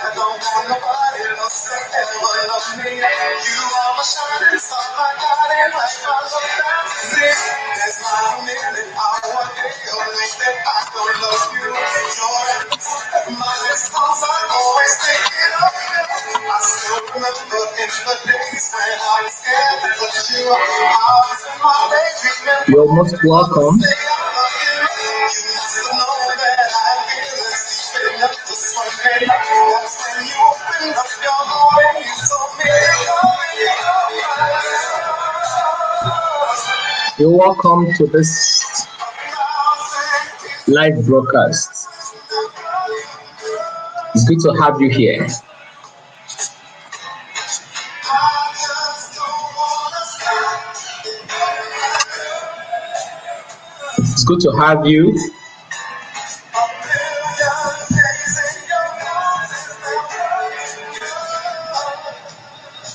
I don't want nobody else to ever love me. You are my shining star, my guiding light, my love fantasy. There's not a minute, hour, day or night that I don't love you. You're at my best cause I always thinking of you. I still remember in the days when I was scared to touch you. I was in my daydreaming. You're most welcome. You must have known that I feel it deep enough to swim in. That's when you opened up your heart and you told me You're welcome to this live broadcast. It's good to have you here. It's good to have you.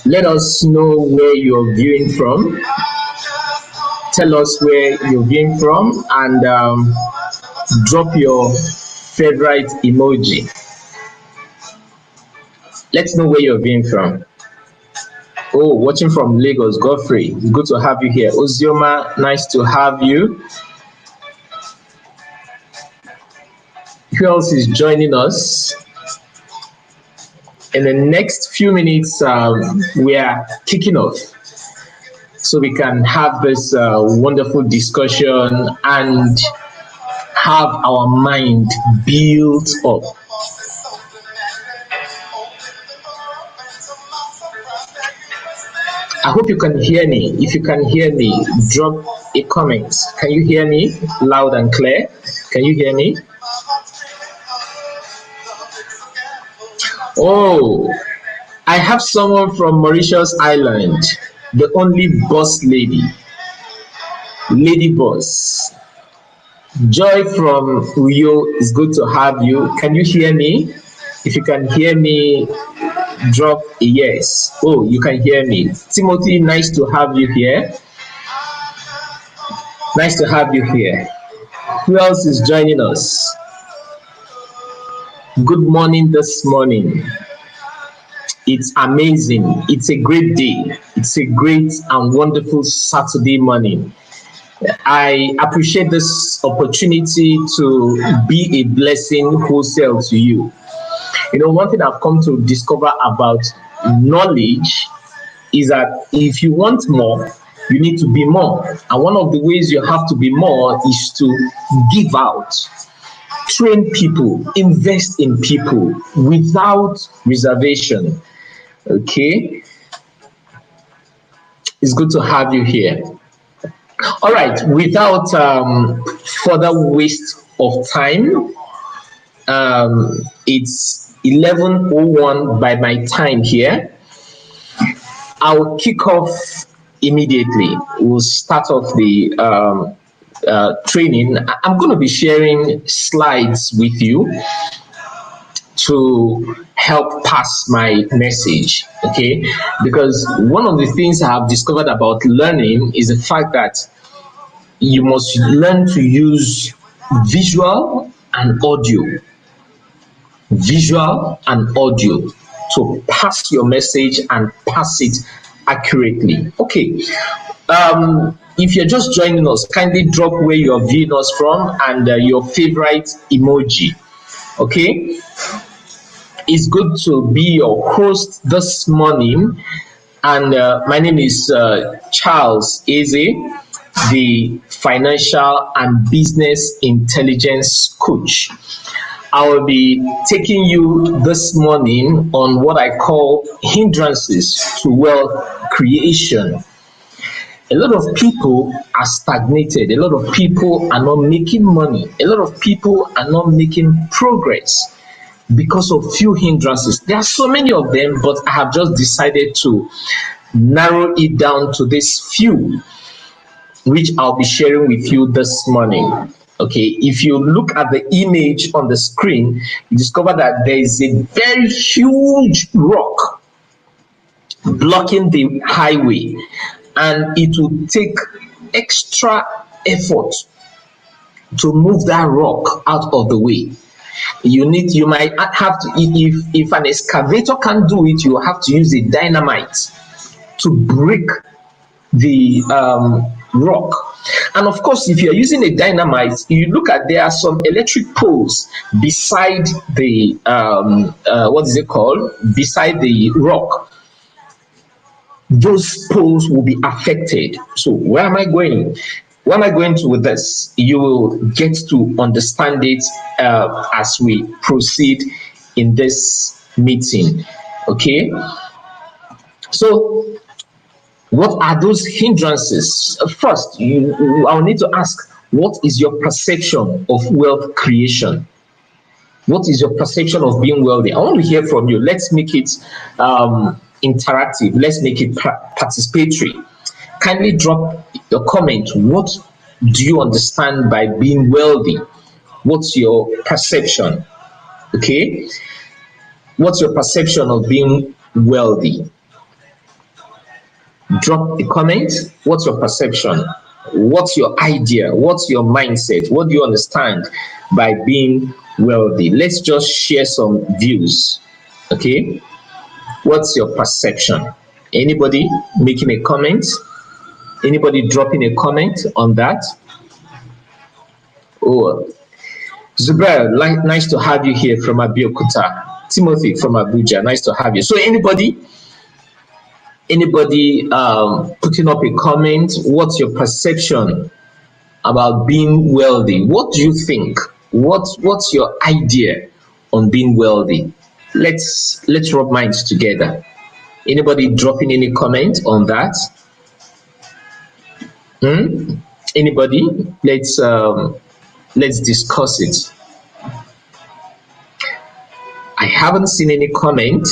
Let us know where you're viewing from. Tell us where you're viewing from and drop your favorite emoji. Let's know where you're viewing from. Oh, watching from Lagos, Godfrey. Good to have you here. Ozioma, nice to have you. Who else is joining us? In the next few minutes, we are kicking off so we can have this wonderful discussion and have our mind built up. I hope you can hear me. If you can hear me, drop a comment. Can you hear me loud and clear? Can you hear me? Oh, I have someone from Mauritius Island, the only boss lady, Lady Boss. Joy from Uyo, is good to have you. Can you hear me? If you can hear me, drop a yes. Oh, you can hear me. Timothy, nice to have you here. Nice to have you here. Who else is joining us? Good morning this morning. It's amazing. It's a great day. It's a great and wonderful Saturday morning. I appreciate this opportunity to be a blessing wholesale to you. You know, one thing I've come to discover about knowledge is that if you want more, you need to be more. And one of the ways you have to be more is to give out. Train people, invest in people without reservation. Okay, it's good to have you here. All right, without further waste of time, it's 11:01 by my time here. I'll kick off immediately. We'll start off the training. I'm going to be sharing slides with you to help pass my message, okay? Because one of the things I have discovered about learning is the fact that you must learn to use visual and audio. Visual and audio to pass your message and pass it accurately. Okay. If you're just joining us, kindly drop where you're viewing us from and your favorite emoji. Okay. It's good to be your host this morning, and my name is Charles Eze, the Financial and Business Intelligence Coach. I will be taking you this morning on what I call hindrances to wealth creation. A lot of people are stagnated. A lot of people are not making money. A lot of people are not making progress because of few hindrances. There are so many of them, but I have just decided to narrow it down to these few, which I'll be sharing with you this morning. Okay, if you look at the image on the screen, you discover that there is a very huge rock blocking the highway, and it will take extra effort to move that rock out of the way. You might have to, if an excavator can't do it, you have to use a dynamite to break the rock. And of course, if you're using a dynamite, you look at, there are some electric poles beside the what is it called, beside the rock. Those poles will be affected. So where am I going? Where am I going to with this? You will get to understand it as we proceed in this meeting. Okay, so what are those hindrances? First, I'll need to ask, what is your perception of wealth creation? What is your perception of being wealthy? I want to hear from you. Let's make it interactive. Let's make it participatory. Kindly drop your comment. What do you understand by being wealthy? What's your perception? Okay. What's your perception of being wealthy? Drop a comment. What's your perception? What's your idea? What's your mindset? What do you understand by being wealthy? Let's just share some views. Okay. What's your perception? Anybody making a comment? Anybody dropping a comment on that? Oh, Zubair, nice to have you here from Abeokuta. Timothy from Abuja, nice to have you. So anybody putting up a comment? What's your perception about being wealthy? What do you think? What's your idea on being wealthy? Let's rub minds together. Anybody dropping any comment on that? Anybody? Let's discuss it. I haven't seen any comment.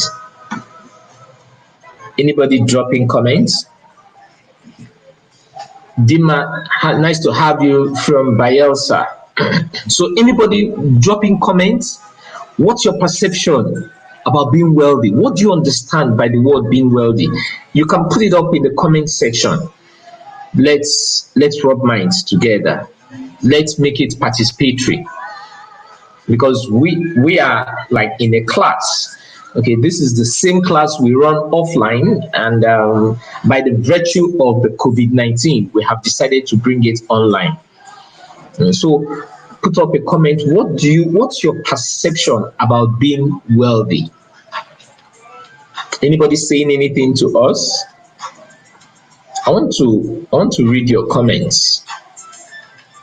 Anybody dropping comments? Dima, nice to have you from Bayelsa. So anybody dropping comments? What's your perception about being wealthy? What do you understand by the word being wealthy? You can put it up in the comment section. Let's rub minds together. Let's make it participatory, because we are like in a class. Okay, this is the same class we run offline, and by the virtue of the COVID-19, we have decided to bring it online. So put up a comment. What's your perception about being wealthy? Anybody saying anything to us? I want to read your comments.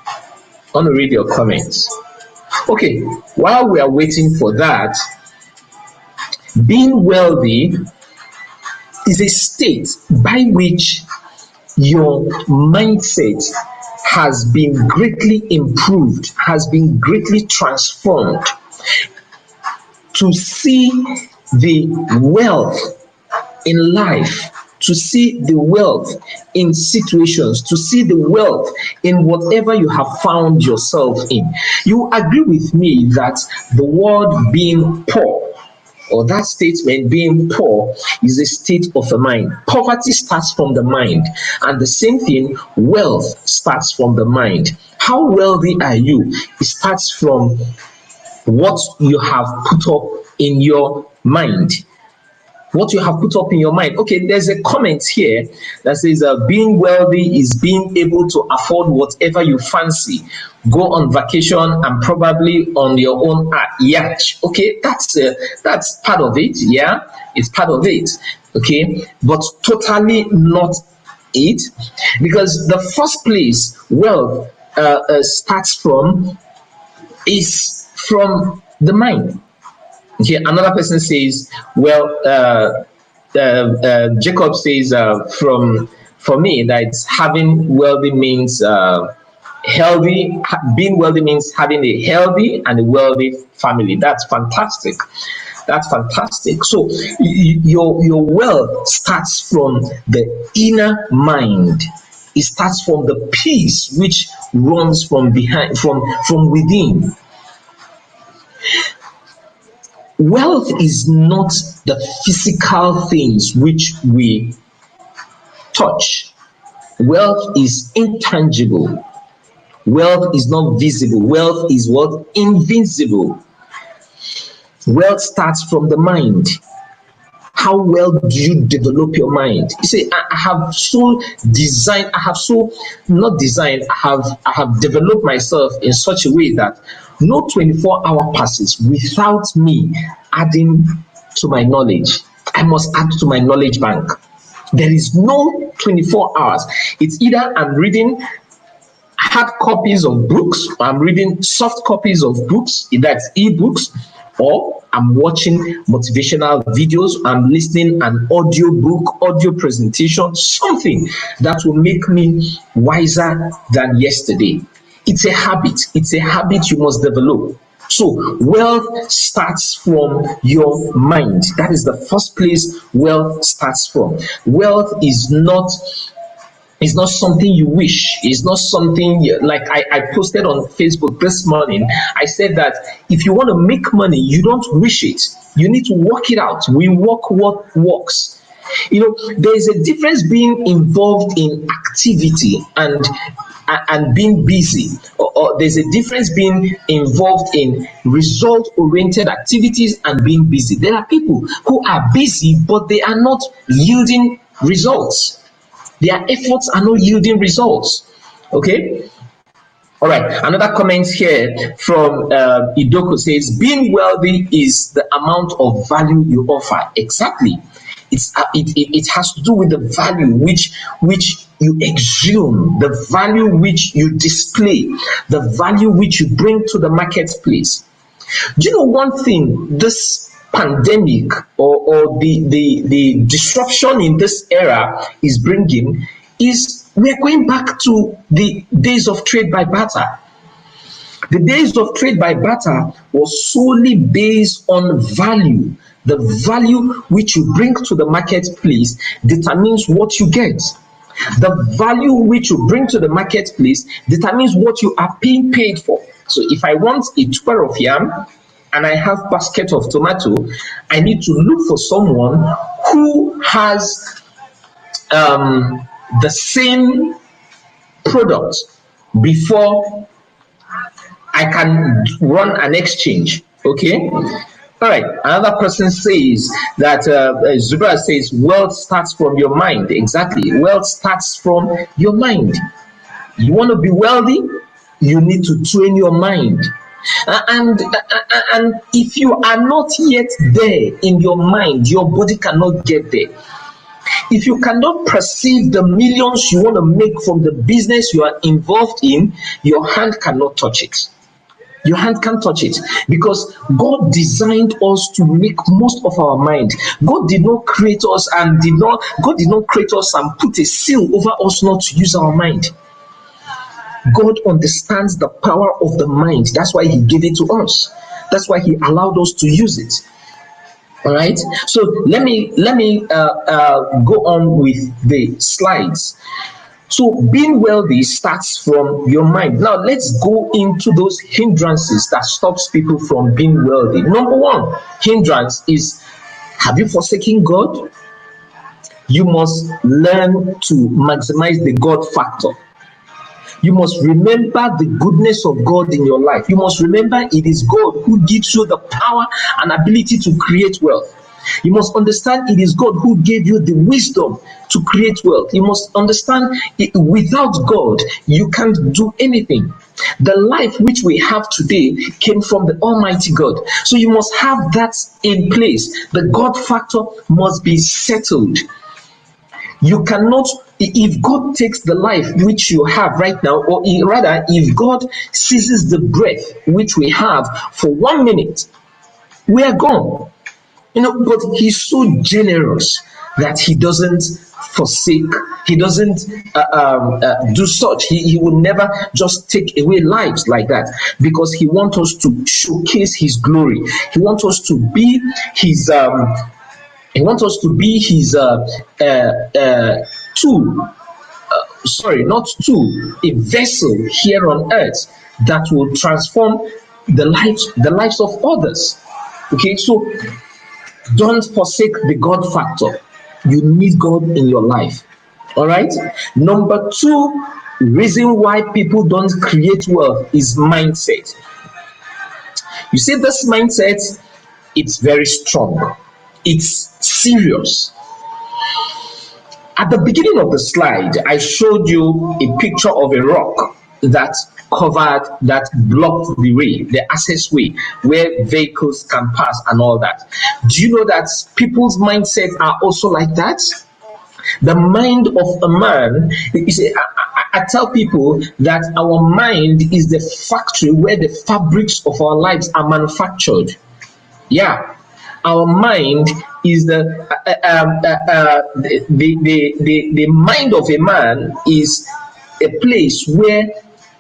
I want to read your comments. Okay, while we are waiting for that, being wealthy is a state by which your mindset has been greatly improved, has been greatly transformed to see the wealth in life, to see the wealth in situations, to see the wealth in whatever you have found yourself in. You agree with me that the word being poor, or that statement being poor, is a state of the mind. Poverty starts from the mind, and the same thing, wealth starts from the mind. How wealthy are you? It starts from what you have put up in your mind. What you have put up in your mind. Okay, there's a comment here that says being wealthy is being able to afford whatever you fancy, go on vacation, and probably on your own yacht. Okay, that's part of it. Yeah, it's part of it. Okay, but totally not it, because the first place wealth starts from is from the mind. Okay, another person says, well, Jacob says from for me, that having wealthy means healthy. Being wealthy means having a healthy and a wealthy family. That's fantastic. That's fantastic. So your wealth starts from the inner mind. It starts from the peace which runs from behind, from within. Wealth is not the physical things which we touch. Wealth is intangible. Wealth is not visible. Wealth is what? Invisible. Wealth starts from the mind. How well do you develop your mind? You say, I have so designed, I have so not designed, I have developed myself in such a way that no 24-hour passes without me adding to my knowledge. I must add to my knowledge bank. There is no 24 hours. It's either I'm reading hard copies of books, or I'm reading soft copies of books, that's ebooks, or I'm watching motivational videos, I'm listening an audio book, audio presentation, something that will make me wiser than yesterday. It's a habit. It's a habit you must develop. So wealth starts from your mind. That is the first place wealth starts from. Wealth is not, it's not something you wish. It's not something like I posted on Facebook this morning. I said that if you want to make money, you don't wish it. You need to work it out. We work what works. You know, there is a difference being involved in activity and being busy, or there's a difference being involved in result-oriented activities and being busy. There are people who are busy, but they are not yielding results. Their efforts are not yielding results. Okay. All right. Another comment here from Idoko says, being wealthy is the amount of value you offer. Exactly. It has to do with the value which you exhume, the value which you display, the value which you bring to the marketplace. Do you know one thing? This pandemic or the disruption in this era is bringing is we're going back to the days of trade by barter. The days of trade by barter was solely based on value. The value which you bring to the marketplace determines what you get. The value which you bring to the marketplace determines what you are being paid for. So if I want a tuber of yam and I have a basket of tomato, I need to look for someone who has the same product before I can run an exchange. Okay. All right. Another person says that Zubra says wealth starts from your mind. Exactly. Wealth starts from your mind. You want to be wealthy, you need to train your mind. And if you are not yet there in your mind, your body cannot get there. If you cannot perceive the millions you want to make from the business you are involved in, your hand cannot touch it. Your hand can't touch it, because God designed us to make most of our mind. God did not create us and put a seal over us not to use our mind. God understands the power of the mind. That's why he gave it to us. That's why he allowed us to use it. All right. So let me go on with the slides. So being wealthy starts from your mind. Now let's go into those hindrances that stops people from being wealthy. Number one hindrance is, have you forsaken God? You must learn to maximize the God factor. You must remember the goodness of God in your life. You must remember it is God who gives you the power and ability to create wealth. You must understand it is God who gave you the wisdom to create wealth. You must understand without God, you can't do anything. The life which we have today came from the Almighty God. So you must have that in place. The God factor must be settled. You cannot, if God takes the life which you have right now, or rather, if God seizes the breath which we have for 1 minute, we are gone. But he's so generous that he doesn't forsake, he doesn't do such. He will never just take away lives like that, because he wants us to showcase his glory. He wants us to be his tool, sorry, not tool, a vessel here on earth that will transform the lives of others. Okay, so don't forsake the God factor. You need God in your life. All right. Number two reason why people don't create wealth is mindset. You see, this mindset, it's very strong. It's serious. At the beginning of the slide, I showed you a picture of a rock that blocked the way, the access way where vehicles can pass and all that. Do you know that people's mindsets are also like that? The mind of a man, you see, I tell people that our mind is the factory where the fabrics of our lives are manufactured. Yeah, our mind is the mind of a man is a place where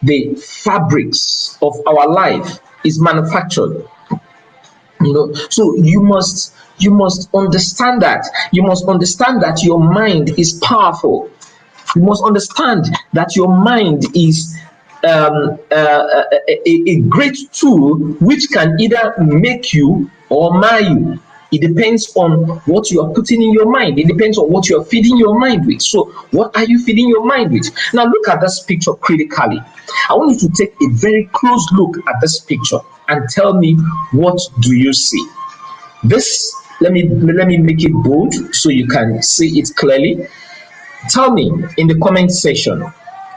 the fabrics of our life is manufactured. So you must understand that. You must understand that your mind is powerful. You must understand that your mind is a great tool which can either make you or mar you. It depends on what you are putting in your mind. It depends on what you are feeding your mind with. So, what are you feeding your mind with? Now, look at this picture critically. I want you to take a very close look at this picture and tell me, what do you see? This, let me make it bold so you can see it clearly. Tell me in the comment section,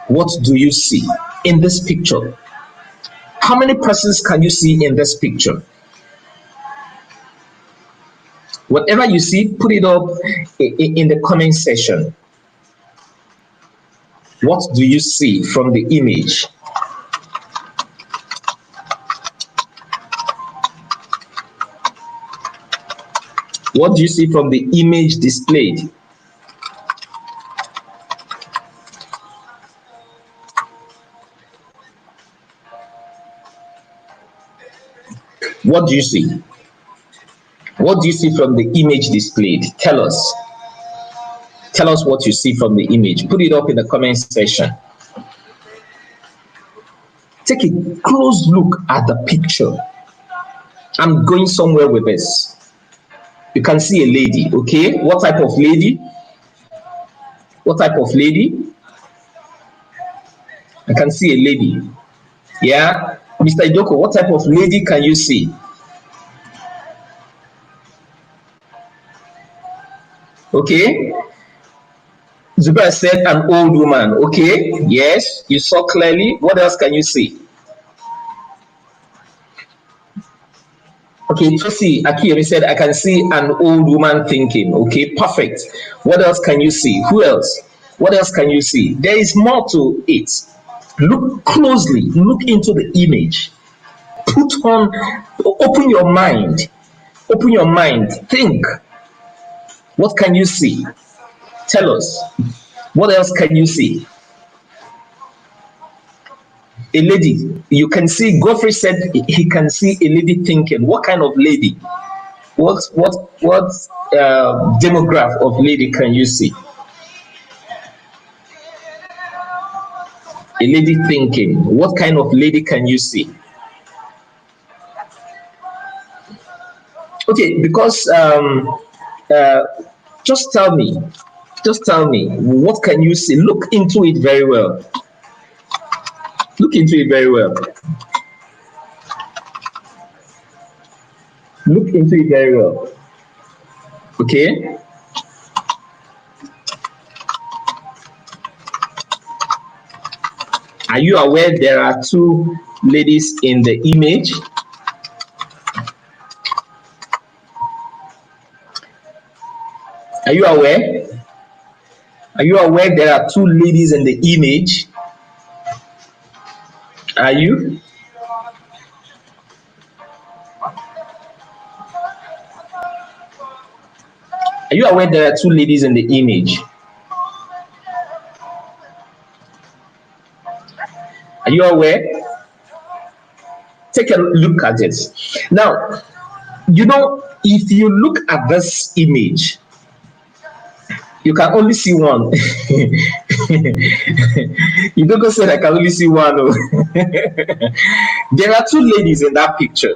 what do you see in this picture? How many persons can you see in this picture? Whatever you see, put it up in the comment section. What do you see from the image? What do you see from the image displayed? What do you see? What do you see from the image displayed? Tell us. Tell us what you see from the image. Put it up in the comment section. Take a close look at the picture. I'm going somewhere with this. You can see a lady, okay? What type of lady? What type of lady? I can see a lady. Yeah? Mr. Ijoko, what type of lady can you see? Okay? Zubair said an old woman. Okay? Yes, you saw clearly. What else can you see? Okay, Tosi Akiyemi said, I can see an old woman thinking. Okay, perfect. What else can you see? Who else? What else can you see? There is more to it. Look closely, look into the image. Open your mind. Open your mind. Think. What can you see? Tell us. What else can you see? A lady. You can see, Godfrey said he can see a lady thinking. What kind of lady? What demographic of lady can you see? A lady thinking. What kind of lady can you see? Okay, because just tell me. Just tell me. What can you see? Look into it very well. Look into it very well. Look into it very well. Okay? Are you aware there are two ladies in the image? Are you aware? Are you aware there are two ladies in the image? Are you? Are you aware there are two ladies in the image? Are you aware? Take a look at it. Now, if you look at this image, you can only see one. You don't go say I can only see one. Oh. There are two ladies in that picture.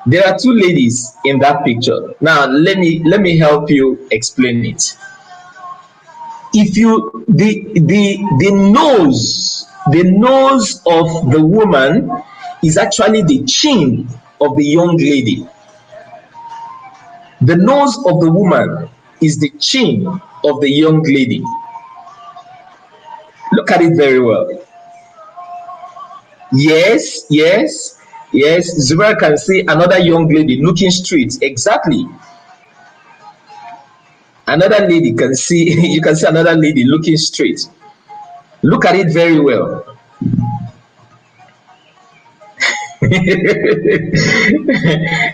There are two ladies in that picture. Now let me help you explain it. If you the nose of the woman is actually the chin of the young lady. The nose of the woman is the chin of the young lady. Look at it very well. Yes, yes, yes. Zubra can see another young lady looking straight. Exactly. Another lady can see, you can see another lady looking straight. Look at it very well.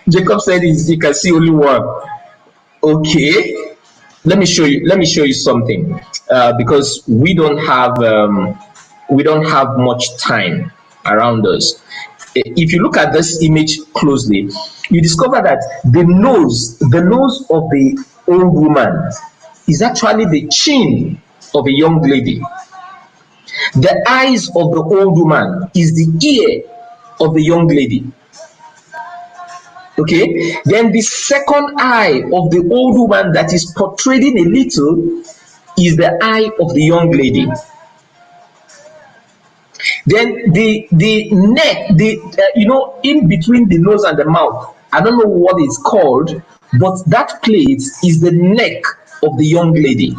Jacob said he can see only one. Okay. Let me show you something, because we don't have much time around us. If you look at this image closely, you discover that the nose of the old woman is actually the chin of a young lady. The eyes of the old woman is the ear of the young lady. Okay, then the second eye of the old woman that is protruding a little is the eye of the young lady. Then the neck, in between the nose and the mouth, I don't know what it's called, but that place is the neck of the young lady.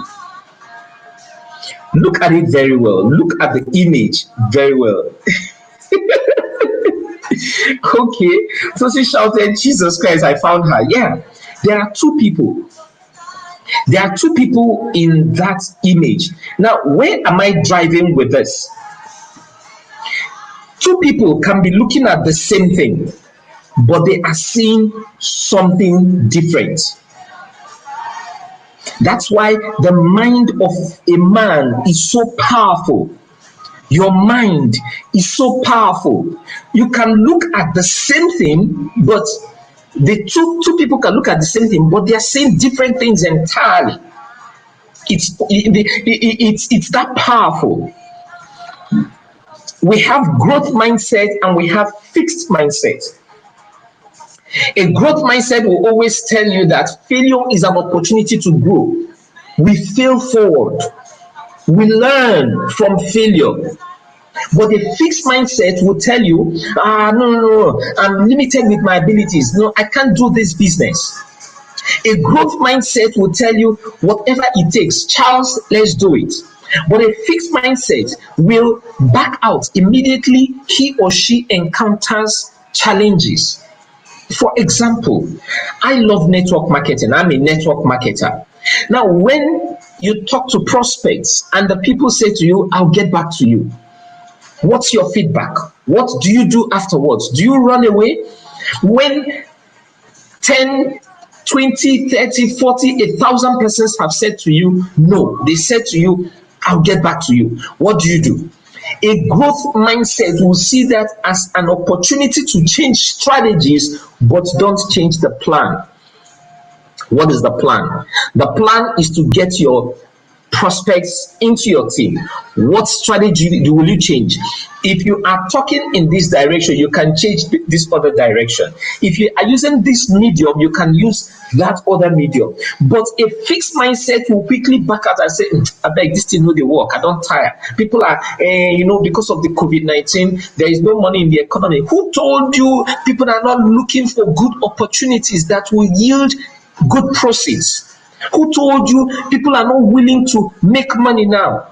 Look at it very well. Look at the image very well. Okay, so she shouted, Jesus Christ, I found her. Yeah, there are two people. There are two people in that image. Now, where am I driving with this? Two people can be looking at the same thing, but they are seeing something different. That's why the mind of a man is so powerful. Your mind is so powerful. You can look at the same thing, but the two people can look at the same thing, but they are saying different things entirely. It's that powerful. We have growth mindset and we have fixed mindset. A growth mindset will always tell you that failure is an opportunity to grow. We fail forward. We learn from failure. But a fixed mindset will tell you, no, I'm limited with my abilities. No, I can't do this business. A growth mindset will tell you, whatever it takes, Charles, let's do it. But a fixed mindset will back out immediately he or she encounters challenges. For example, I love network marketing. I'm a network marketer. Now, when you talk to prospects and the people say to you, I'll get back to you, what's your feedback? What do you do afterwards? Do you run away? When 10, 20, 30, 40, 1,000 persons have said to you, no, they said to you, I'll get back to you, what do you do? A growth mindset will see that as an opportunity to change strategies, but don't change the plan. What is the plan? The plan is to get your prospects into your team. What strategy will you change? If you are talking in this direction, you can change this other direction. If you are using this medium, you can use that other medium. But a fixed mindset will quickly back out and say, I beg, this thing no dey work, I don't tire. People are, because of the COVID-19, there is no money in the economy. Who told you people are not looking for good opportunities that will yield good proceeds? Who told you people are not willing to make money now?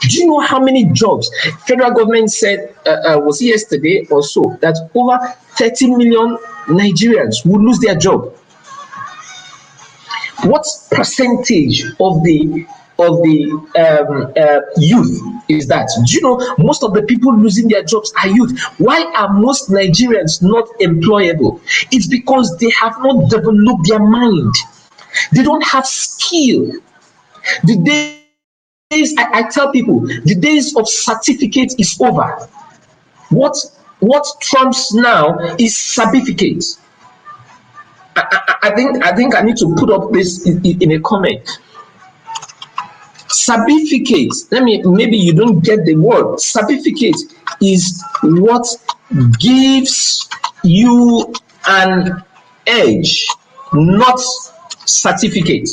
Do you know how many jobs federal government said was yesterday or so that over 30 million Nigerians will lose their job? What percentage of the youth is that? Do you know most of the people losing their jobs are youth? Why are most Nigerians not employable? It's because they have not developed their mind. They don't have skill. The day I tell people, the days of certificate is over. What trumps now is certificate. I think I need to put up this in a comment. Certificate. Maybe you don't get the word. Certificate is what gives you an edge, not certificate.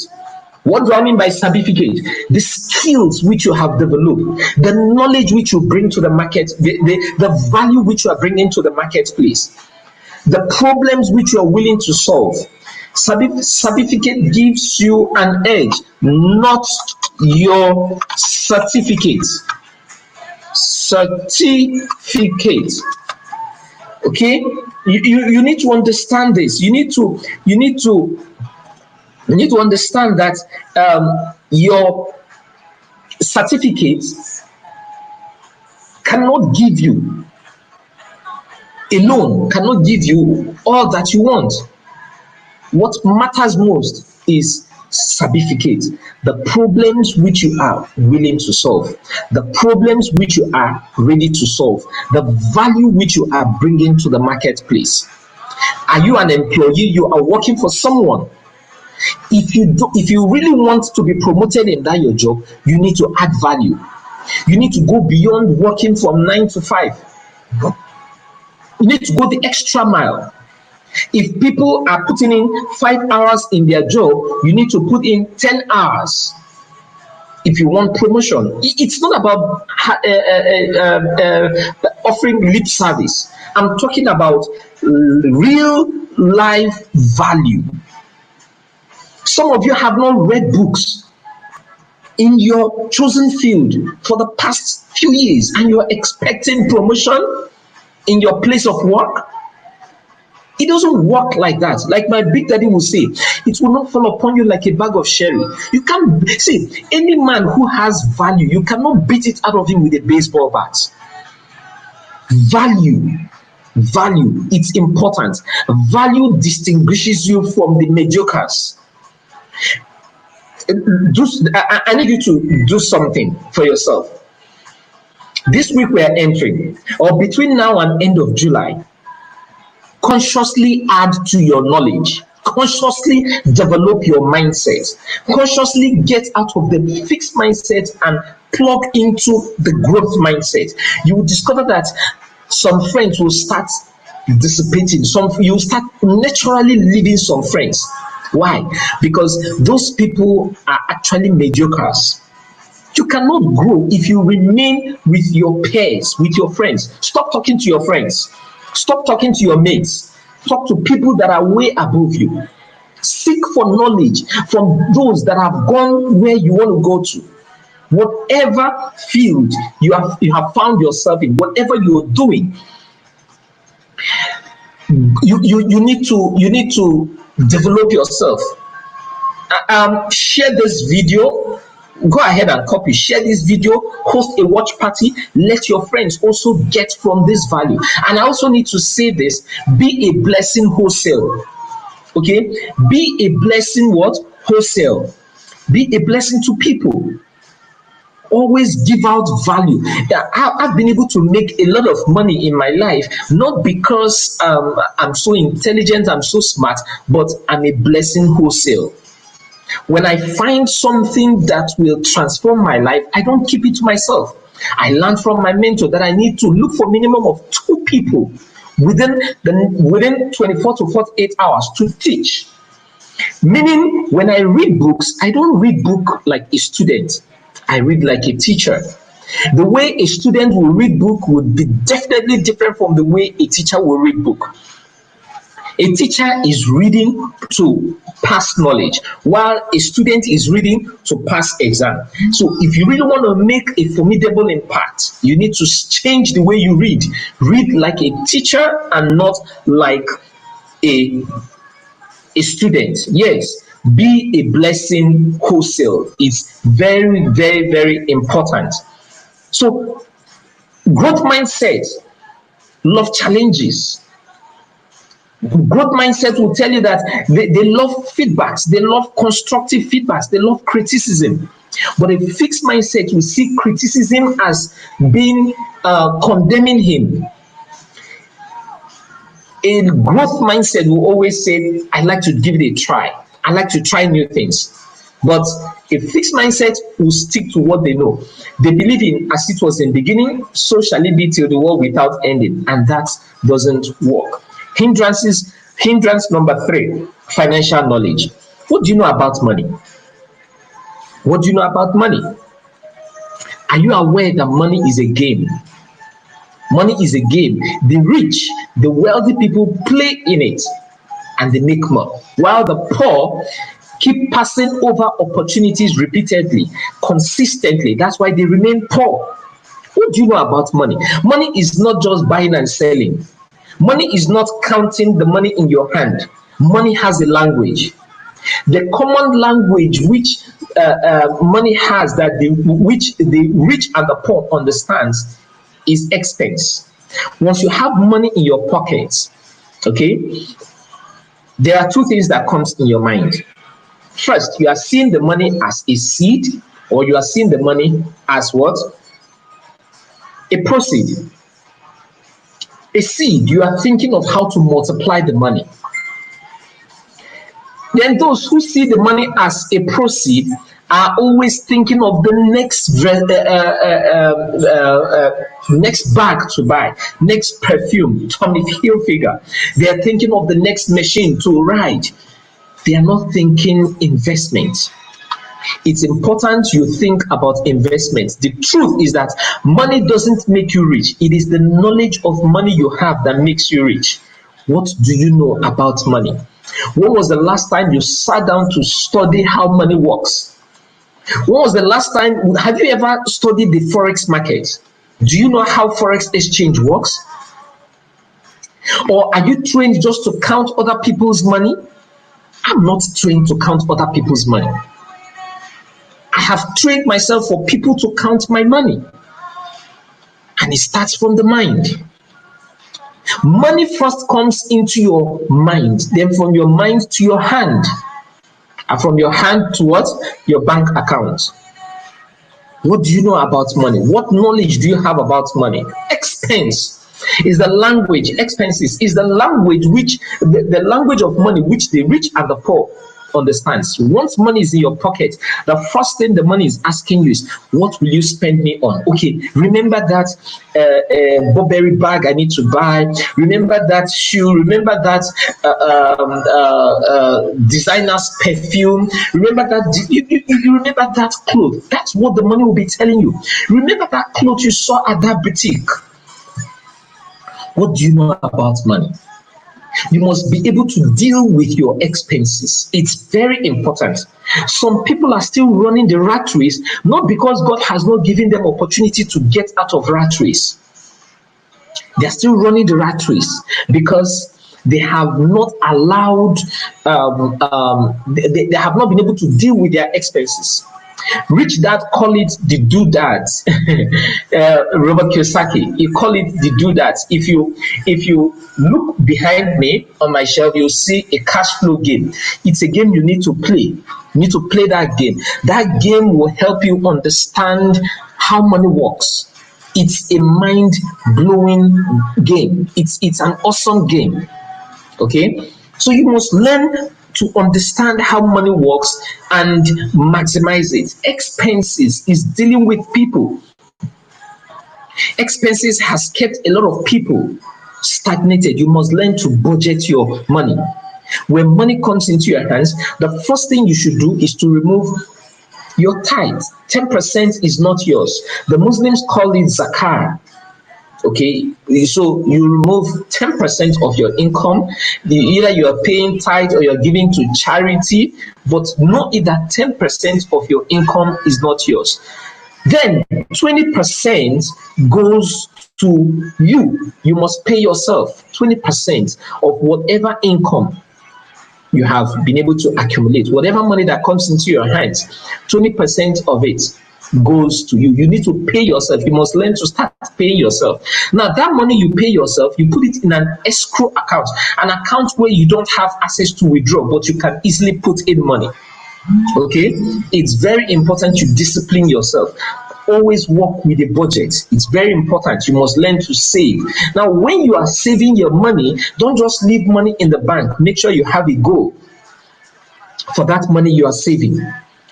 What do I mean by certificate? The skills which you have developed, the knowledge which you bring to the market, the value which you are bringing to the marketplace, the problems which you are willing to solve. Certificate gives you an edge, not your certificate. Certificate. Okay, you need to understand this. You need to understand that your certificate cannot give you alone, cannot give you all that you want. What matters most is certificate, the problems which you are willing to solve, the problems which you are ready to solve, the value which you are bringing to the marketplace. Are you an employee? You are working for someone. If you really want to be promoted in that your job, you need to add value. You need to go beyond working from 9 to 5. You need to go the extra mile. If people are putting in 5 hours in their job, you need to put in 10 hours. If you want promotion, it's not about offering lip service. I'm talking about real life value. Some of you have not read books in your chosen field for the past few years, and you are expecting promotion in your place of work. It doesn't work like that. Like my big daddy will say, it will not fall upon you like a bag of sherry. You can't see any man who has value, you cannot beat it out of him with a baseball bat. Value, it's important. Value distinguishes you from the mediocres. I need you to do something for yourself. This week we are entering, or between now and end of July, consciously add to your knowledge, consciously develop your mindset, consciously get out of the fixed mindset and plug into the growth mindset. You will discover that some friends will start dissipating, you'll start naturally leaving some friends. Why? Because those people are actually mediocres. You cannot grow if you remain with your peers, with your friends. Stop talking to your friends. Stop talking to your mates. Talk to people that are way above you. Seek for knowledge from those that have gone where you want to go to. Whatever field you have found yourself in, whatever you're doing, you need to develop yourself. Share this video. Go ahead and copy, share this video, host a watch party, let your friends also get from this value. And I also need to say this: be a blessing wholesale. Okay, be a blessing wholesale. Be a blessing to people. Always give out value. I've been able to make a lot of money in my life, not because I'm so intelligent, I'm so smart, but I'm a blessing wholesale. When I find something that will transform my life, I don't keep it to myself. I learned from my mentor that I need to look for minimum of 2 people within 24 to 48 hours to teach. Meaning, when I read books, I don't read book like a student. I read like a teacher. The way a student will read book would be definitely different from the way a teacher will read book. A teacher is reading to pass knowledge, while a student is reading to pass exam. So if you really want to make a formidable impact, you need to change the way you read. Read like a teacher and not like a student. Yes, be a blessing wholesale. It's very, very, very important. So growth mindset, love challenges. Growth mindset will tell you that they love feedbacks, they love constructive feedbacks, they love criticism. But a fixed mindset will see criticism as being condemning him. A growth mindset will always say, I like to give it a try. I like to try new things. But a fixed mindset will stick to what they know. They believe in as it was in the beginning, so shall it be till the world without ending. And that doesn't work. Hindrance number 3, financial knowledge. What do you know about money? What do you know about money? Are you aware that money is a game? Money is a game. The rich, the wealthy people play in it and they make more, while the poor keep passing over opportunities repeatedly, consistently. That's why they remain poor. What do you know about money? Money is not just buying and selling. Money is not counting the money in your hand. Money has a language. The common language which money has, which the rich and the poor understands, is expense. Once you have money in your pockets, okay, there are two things that comes in your mind. First, you are seeing the money as a seed, or you are seeing the money as what? A proceed. A seed, you are thinking of how to multiply the money. Then those who see the money as a proceed are always thinking of the next bag to buy, next perfume, Tommy Hilfiger. They are thinking of the next machine to ride. They are not thinking investment. It's important you think about investment. The truth is that money doesn't make you rich. It is the knowledge of money you have that makes you rich. What do you know about money? When was the last time you sat down to study how money works? When was the last time, have you ever studied the forex market? Do you know how forex exchange works? Or are you trained just to count other people's money? I'm not trained to count other people's money. I have trained myself for people to count my money. And it starts from the mind. Money first comes into your mind, then from your mind to your hand, and from your hand to what? Your bank account. What do you know about money? What knowledge do you have about money? Expense is the language. Expenses is the language which the language of money which the rich and the poor understands. Once money is in your pocket, the first thing the money is asking you is, what will you spend me on? Okay, remember that Burberry bag I need to buy. Remember that shoe. Remember that designer's perfume. Remember that you remember that clothes. That's what the money will be telling you. Remember that clothes you saw at that boutique. What do you know about money? You must be able to deal with your expenses. It's very important. Some people are still running the rat race, not because God has not given them opportunity to get out of rat race. They're still running the rat race because they have not allowed, they have not been able to deal with their expenses. Rich Dad call it the doodads. Robert Kiyosaki, he call it the doodads. If you look behind me on my shelf, you'll see a cash flow game. It's a game you need to play. You need to play that game. That game will help you understand how money works. It's a mind-blowing game. It's an awesome game. Okay, so you must learn to understand how money works and maximize it. Expenses is dealing with people. Expenses has kept a lot of people stagnated. You must learn to budget your money. When money comes into your hands, the first thing you should do is to remove your tithe. 10% is not yours. The Muslims call it zakah. Okay, so you remove 10% of your income. Either you are paying tithe or you're giving to charity, but know that 10% of your income is not yours. Then 20% goes to you. You must pay yourself 20% of whatever income you have been able to accumulate. Whatever money that comes into your hands, 20% of it goes to you. You need to pay yourself. You must learn to start paying yourself. Now, that money you pay yourself, you put it in an escrow account, an account where you don't have access to withdraw, but you can easily put in money. Okay, it's very important you discipline yourself. Always work with a budget. It's very important. You must learn to save. Now, when you are saving your money, don't just leave money in the bank. Make sure you have a goal for that money you are saving.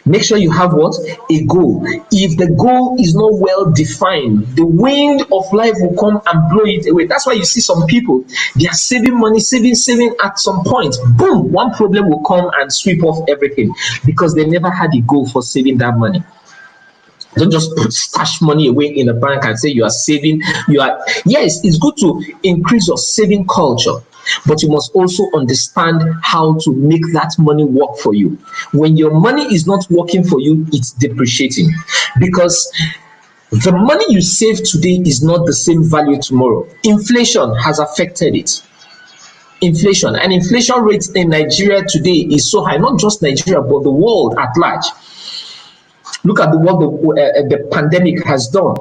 Make sure you have what? A goal. If the goal is not well defined, the wind of life will come and blow it away. That's why you see some people, they are saving money, saving. At some point, boom, one problem will come and sweep off everything because they never had a goal for saving that money. Don't just stash money away in the bank and say you are saving. Yes, it's good to increase your saving culture, but you must also understand how to make that money work for you. When your money is not working for you, it's depreciating, because the money you save today is not the same value tomorrow. Inflation has affected it. Inflation rate in Nigeria today is so high, not just Nigeria but the world at large. Look at what the pandemic has done.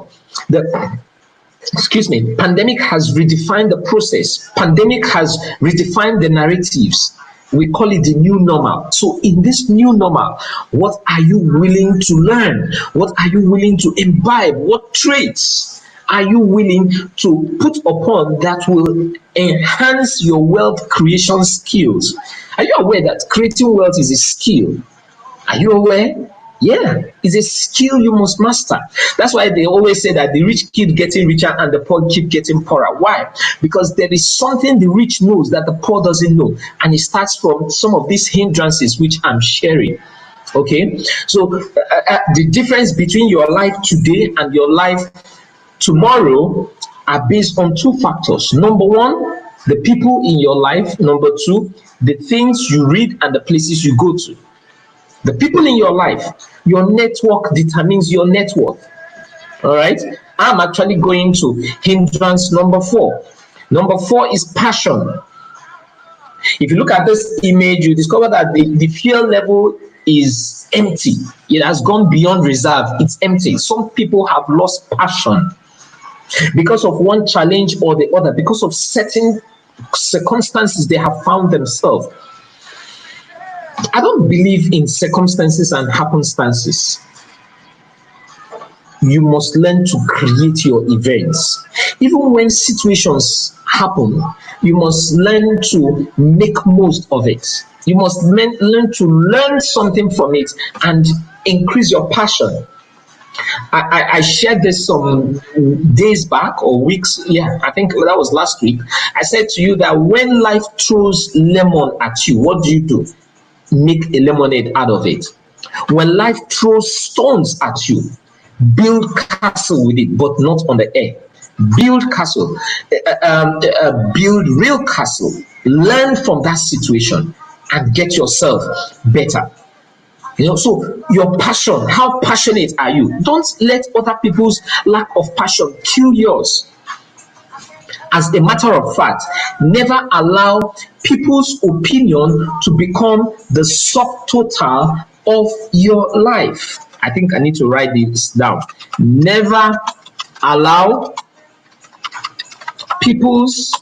Pandemic has redefined the process. Pandemic has redefined the narratives. We call it the new normal. So in this new normal, what are you willing to learn? What are you willing to imbibe? What traits are you willing to put upon that will enhance your wealth creation skills? Are you aware that creating wealth is a skill? Are you aware? Yeah, it's a skill you must master. That's why they always say that the rich keep getting richer and the poor keep getting poorer. Why? Because there is something the rich knows that the poor doesn't know. And it starts from some of these hindrances which I'm sharing. Okay, so the difference between your life today and your life tomorrow are based on two factors. Number one, the people in your life. Number two, the things you read and the places you go to. The people in your life, your network determines your net worth. All right. I'm actually going to hindrance number 4. Number 4 is passion. If you look at this image, you discover that the fuel level is empty. It has gone beyond reserve. It's empty. Some people have lost passion because of one challenge or the other, because of certain circumstances they have found themselves. I don't believe in circumstances and happenstances. You must learn to create your events. Even when situations happen, you must learn to make most of it. You must learn to learn something from it and increase your passion. I shared this some days back or weeks. Yeah, I think that was last week. I said to you that when life throws lemon at you, what do? Make a lemonade out of it. When life throws stones at you, build castle with it, but not on the air. Build castle, build real castle. Learn from that situation and get yourself better. So your passion, how passionate are you? Don't let other people's lack of passion kill yours. As a matter of fact, never allow people's opinion to become the subtotal of your life. I think I need to write this down. Never allow people's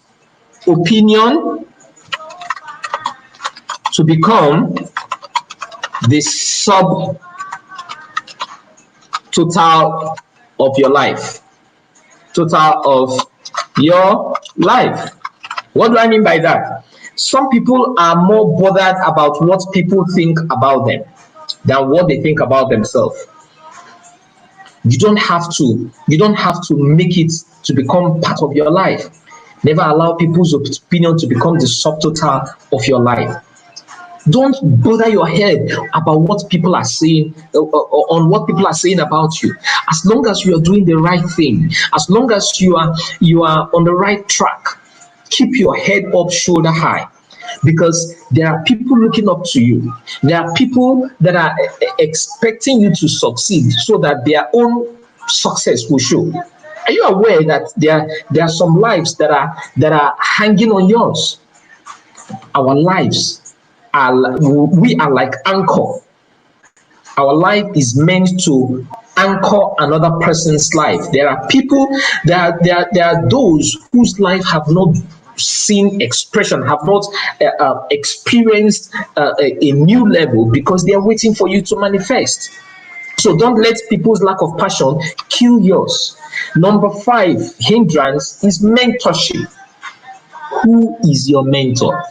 opinion to become the subtotal of your life. Total of your life. What do I mean by that? Some people are more bothered about what people think about them than what they think about themselves. You don't have to make it to become part of your life. Never allow people's opinion to become the subtotal of your life. Don't bother your head about what people are saying, on what people are saying about you. As long as you are doing the right thing, as long as you are on the right track, keep your head up, shoulder high, because there are people looking up to you. There are people that are expecting you to succeed so that their own success will show. Are you aware that there are some lives that are hanging on yours? Our lives we are like anchor. Our life is meant to anchor another person's life. There are people, there are those whose life have not seen expression, have not experienced a new level, because they are waiting for you to manifest. So don't let people's lack of passion kill yours. Number 5 hindrance is mentorship. Who is your mentor?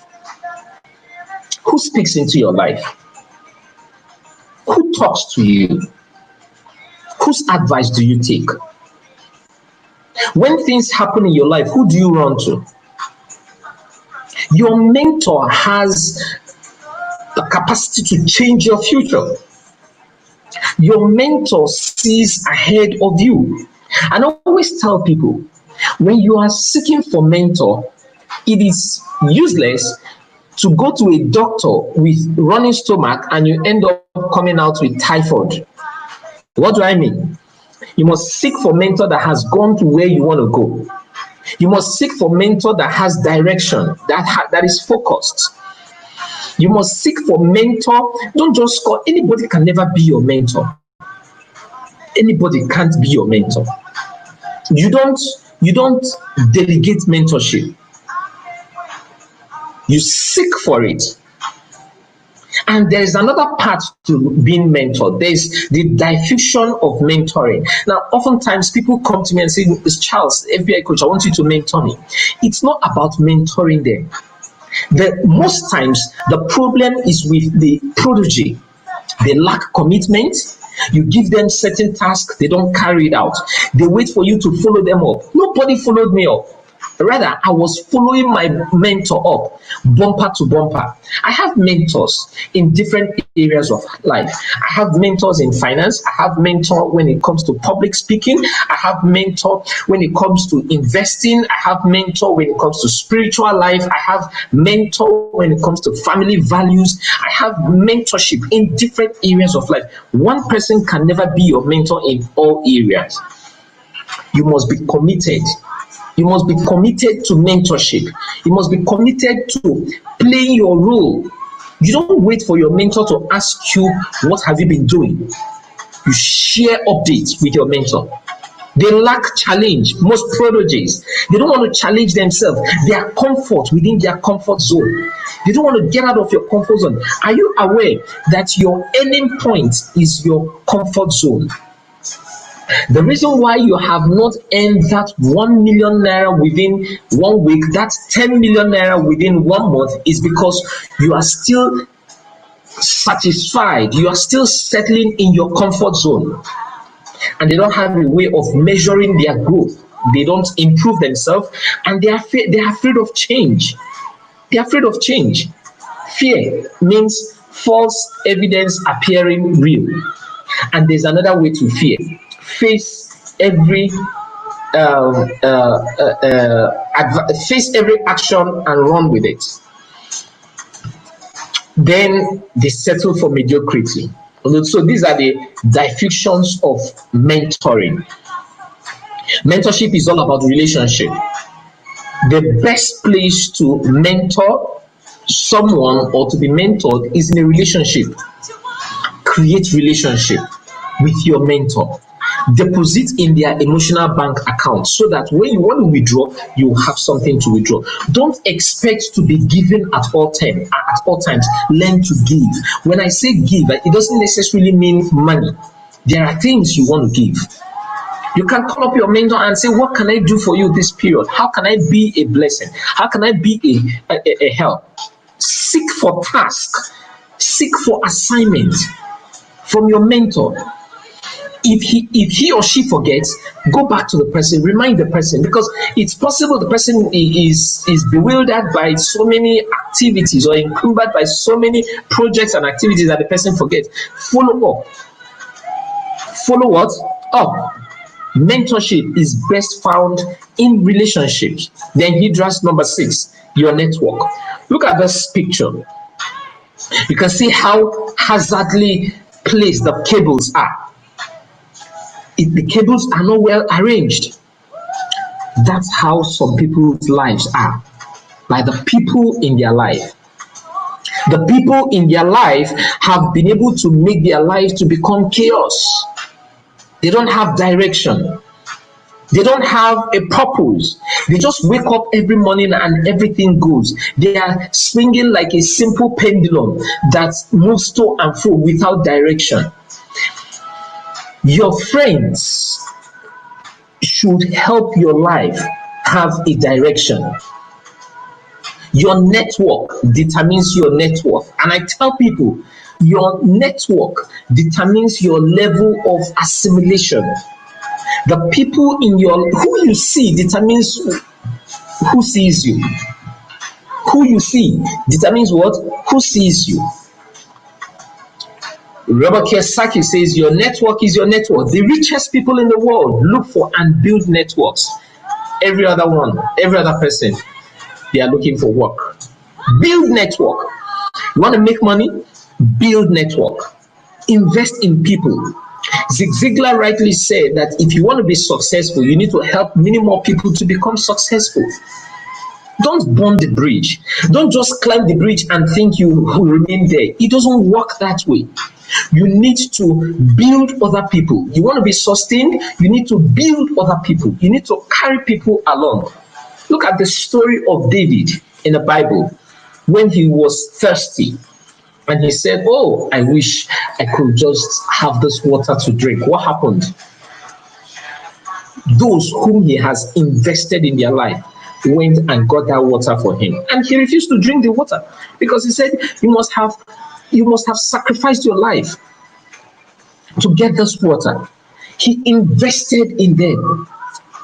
Who speaks into your life? Who talks to you? Whose advice do you take? When things happen in your life, who do you run to? Your mentor has the capacity to change your future. Your mentor sees ahead of you. And I always tell people, when you are seeking for mentor, it is useless to go to a doctor with running stomach and you end up coming out with typhoid. What do I mean? You must seek for mentor that has gone to where you want to go. You must seek for mentor that has direction, that is focused. You must seek for mentor. Don't just call. Anybody can never be your mentor. Anybody can't be your mentor. You don't delegate mentorship. You seek for it. And there is another part to being mentored. There's the diffusion of mentoring. Now, oftentimes people come to me and say, Charles, FBI coach, I want you to mentor me. It's not about mentoring them. Most times, the problem is with the prodigy. They lack commitment. You give them certain tasks, they don't carry it out. They wait for you to follow them up. Nobody followed me up. Rather, I was following my mentor up, bumper to bumper. I have mentors in different areas of life. I have mentors in finance. I have mentor when it comes to public speaking. I have mentor when it comes to investing. I have mentor when it comes to spiritual life. I have mentor when it comes to family values. I have mentorship in different areas of life. One person can never be your mentor in all areas. You must be committed. You must be committed to mentorship. You must be committed to playing your role. You don't wait for your mentor to ask you, what have you been doing? You share updates with your mentor. They lack challenge. Most prodigies, they don't want to challenge themselves. They are comfort within their comfort zone. They don't want to get out of your comfort zone. Are you aware that your ending point is your comfort zone? The reason why you have not earned that 1 million naira within 1 week, that's 10 million naira within 1 month, is because you are still satisfied. You are still settling in your comfort zone. And they don't have a way of measuring their growth. They don't improve themselves, and they are afraid of change. They are afraid of change. Fear means false evidence appearing real. And there's another way to fear. Face every action and run with it. Then they settle for mediocrity. So these are the diffusions of mentoring. Mentorship is all about relationship. The best place to mentor someone or to be mentored is in a relationship. Create relationship with your mentor. Deposit in their emotional bank account so that when you want to withdraw, you have something to withdraw. Don't expect to be given at all times. Learn to give. When I say give, it doesn't necessarily mean money. There are things you want to give. You can call up your mentor and say, what can I do for you this period? How can I be a blessing? How can I be a help? Seek for task. Seek for assignment from your mentor. If he or she forgets, go back to the person, remind the person, because it's possible the person is bewildered by so many activities or encumbered by so many projects and activities that the person forgets. Follow up. Follow what? Up. Mentorship is best found in relationships. Then hindrance number 6, your network. Look at this picture. You can see how hazardly placed the cables are. The cables are not well arranged. That's how some people's lives are, by the people in their life. The people in their life have been able to make their lives to become chaos. They don't have direction. They don't have a purpose. They just wake up every morning and everything goes. They are swinging like a simple pendulum that moves to and fro without direction. Your friends should help your life have a direction. Your network determines your net worth. And I tell people, your network determines your level of assimilation. The people in your who you see determines who sees you. Who you see determines what? Who sees you. Robert Kiyosaki says your network is your network. The richest people in the world look for and build networks. Every other person, they are looking for work. Build network. You want to make money? Build network. Invest in people. Zig Ziglar rightly said that if you want to be successful, you need to help many more people to become successful. Don't burn the bridge. Don't just climb the bridge and think you will remain there. It doesn't work that way. You need to build other people. You want to be sustained, you need to build other people. You need to carry people along. Look at the story of David in the Bible when he was thirsty. And he said, oh, I wish I could just have this water to drink. What happened? Those whom he has invested in their life went and got that water for him. And he refused to drink the water because he said, you must have sacrificed your life to get this water. He invested in them.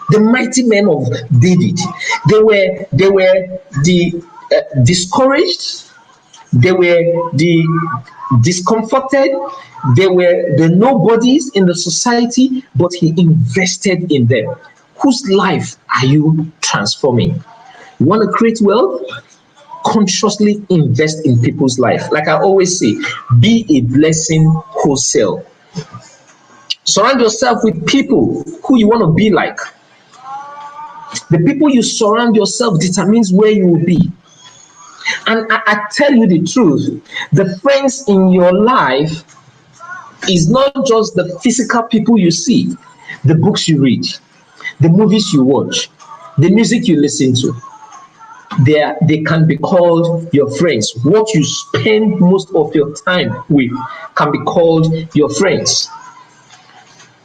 The mighty men of David, they were the discouraged, they were the discomforted, they were the nobodies in the society, but he invested in them. Whose life are you transforming? You want to create wealth? Consciously invest in people's life. Like I always say, be a blessing wholesale. Surround yourself with people who you want to be like. The people you surround yourself determines where you will be. And I tell you the truth, the friends in your life is not just the physical people you see, the books you read, the movies you watch, the music you listen to. They can be called your friends. What you spend most of your time with can be called your friends.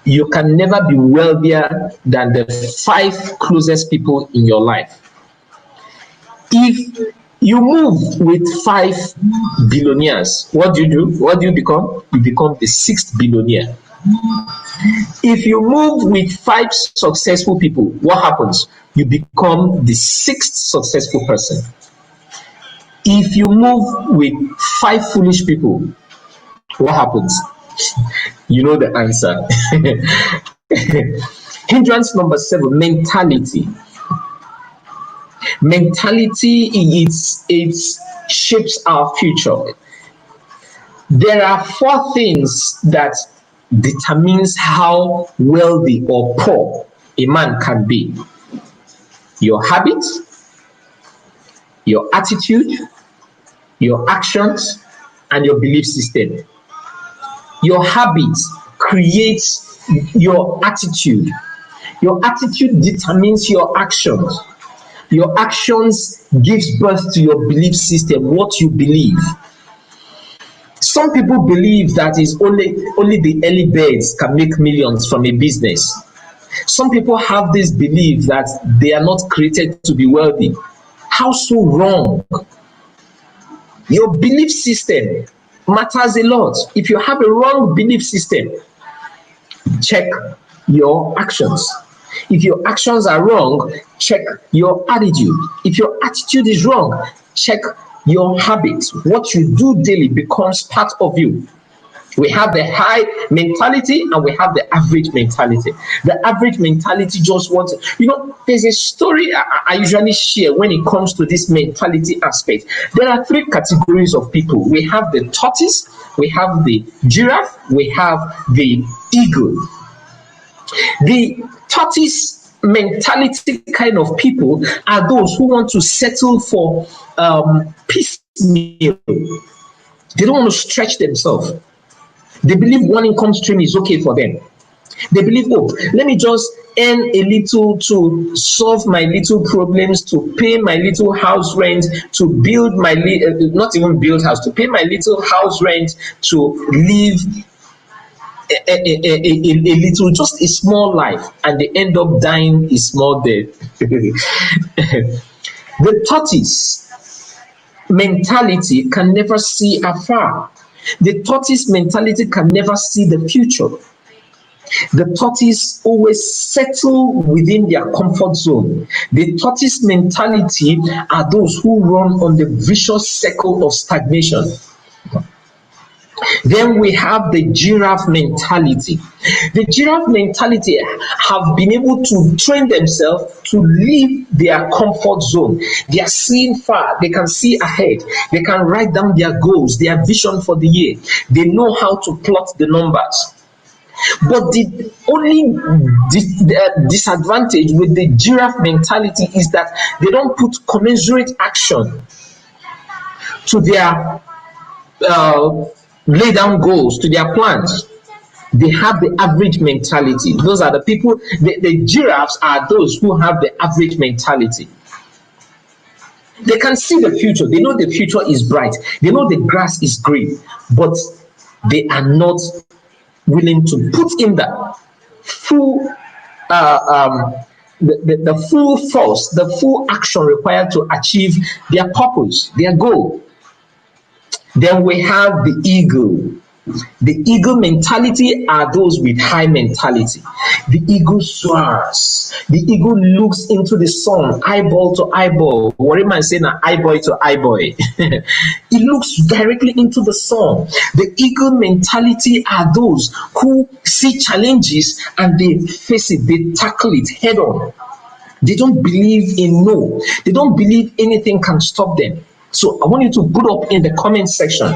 You can never be wealthier than the 5 closest people in your life. If you move with 5 billionaires, what do you do? What do you become? You become the 6th billionaire. If you move with 5 successful people, what happens? You become the 6th successful person. If you move with 5 foolish people, what happens? You know the answer. Hindrance number 7, mentality. Mentality, it shapes our future. There are 4 things that determines how wealthy or poor a man can be. Your habits, your attitude, your actions, and your belief system. Your habits creates your attitude. Your attitude determines your actions. Your actions gives birth to your belief system, what you believe. Some people believe that is only the early birds can make millions from a business. Some people have this belief that they are not created to be wealthy. How so wrong? Your belief system matters a lot. If you have a wrong belief system, check your actions. If your actions are wrong, check your attitude. If your attitude is wrong, check your habits. What you do daily becomes part of you. We have the high mentality and we have the average mentality. The average mentality just wants, there's a story I usually share when it comes to this mentality aspect. There are 3 categories of people. We have the tortoise, we have the giraffe, we have the eagle. The tortoise mentality kind of people are those who want to settle for piecemeal. They don't want to stretch themselves. They believe one income stream is okay for them. They believe, let me just earn a little to solve my little problems, to pay my little house rent, to build my not even build house, to pay my little house rent, to live a little, just a small life, and they end up dying a small death. The tortoise mentality can never see afar. The tortoise mentality can never see the future. The tortoise always settle within their comfort zone. The tortoise mentality are those who run on the vicious circle of stagnation. Then we have the giraffe mentality. The giraffe mentality have been able to train themselves to leave their comfort zone. They are seeing far, they can see ahead, they can write down their goals, their vision for the year. They know how to plot the numbers. But the only disadvantage with the giraffe mentality is that they don't put commensurate action to their lay down goals, to their plans. They have the average mentality. Those are the people, the giraffes are those who have the average mentality. They can see the future, they know the future is bright, they know the grass is green, but they are not willing to put in the full the full force, the full action required to achieve their purpose, their goal. Then we have the eagle. The eagle mentality are those with high mentality. The eagle soars. The eagle looks into the sun, eyeball to eyeball. What am I saying? Eyeball to eyeball. It looks directly into the sun. The eagle mentality are those who see challenges and they face it, they tackle it head on. They don't believe in no. They don't believe anything can stop them. So I want you to put up in the comment section.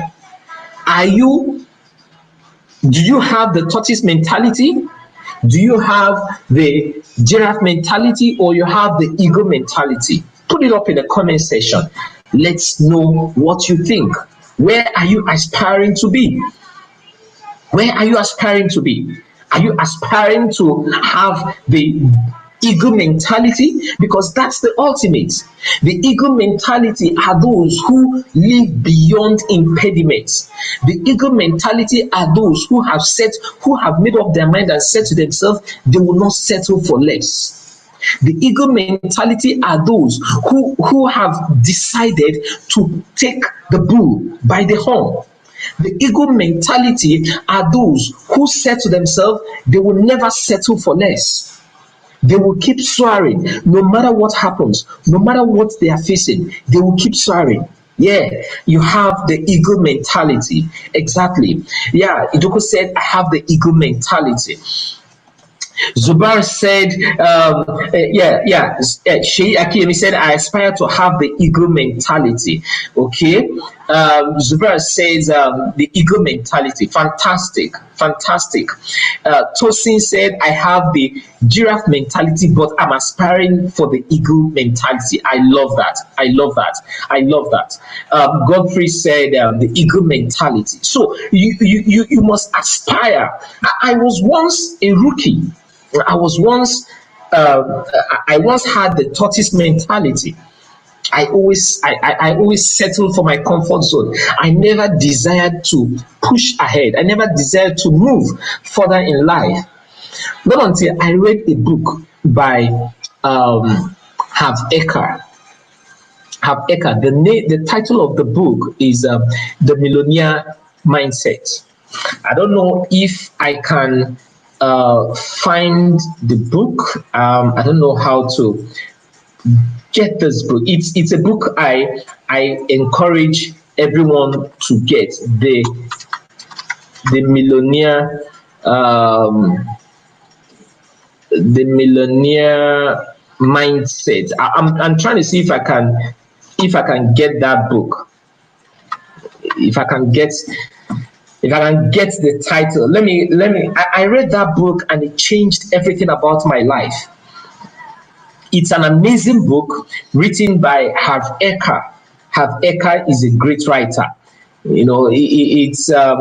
Do you have the tortoise mentality? Do you have the giraffe mentality, or you have the eagle mentality? Put it up in the comment section. Let's know what you think. Where are you aspiring to be? Where are you aspiring to be? Are you aspiring to have the eagle mentality? Because that's the ultimate. The eagle mentality are those who live beyond impediments. The eagle mentality are those who have made up their mind and said to themselves, they will not settle for less. The eagle mentality are those who have decided to take the bull by the horn. The eagle mentality are those who said to themselves, they will never settle for less. They will keep soaring no matter what happens, no matter what they are facing, they will keep soaring. Yeah, you have the eagle mentality. Exactly. Yeah, Idoko said, I have the eagle mentality. Zubar said, Shei Akiyemi said, I aspire to have the eagle mentality. Okay. Zubar says, the eagle mentality. Fantastic. Tosin said, I have the giraffe mentality, but I'm aspiring for the eagle mentality. I love that. Godfrey said, the eagle mentality. So you must aspire. I was once a rookie. I once had the tortoise mentality. I always settled for my comfort zone. I never desired to push ahead. I never desired to move further in life. Not until I read a book by Hav Eker. The title of the book is The Millionaire Mindset. I don't know if I can find the book. I don't know how to get this book. It's a book I encourage everyone to get. The Millionaire Mindset. I'm trying to see if I can get that book. If I can get the title. I read that book and it changed everything about my life. It's an amazing book written by Hav Eker. Hav Eker is a great writer. It's a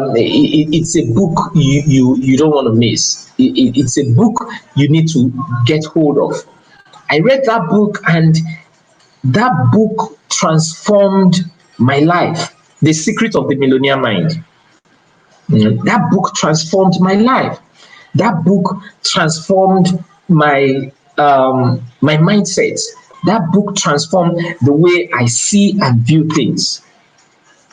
book you don't want to miss. It's a book you need to get hold of. I read that book, and that book transformed my life. The Secret of the Millionaire Mind. That book transformed my life. That book transformed my mindset. That book transformed the way I see and view things.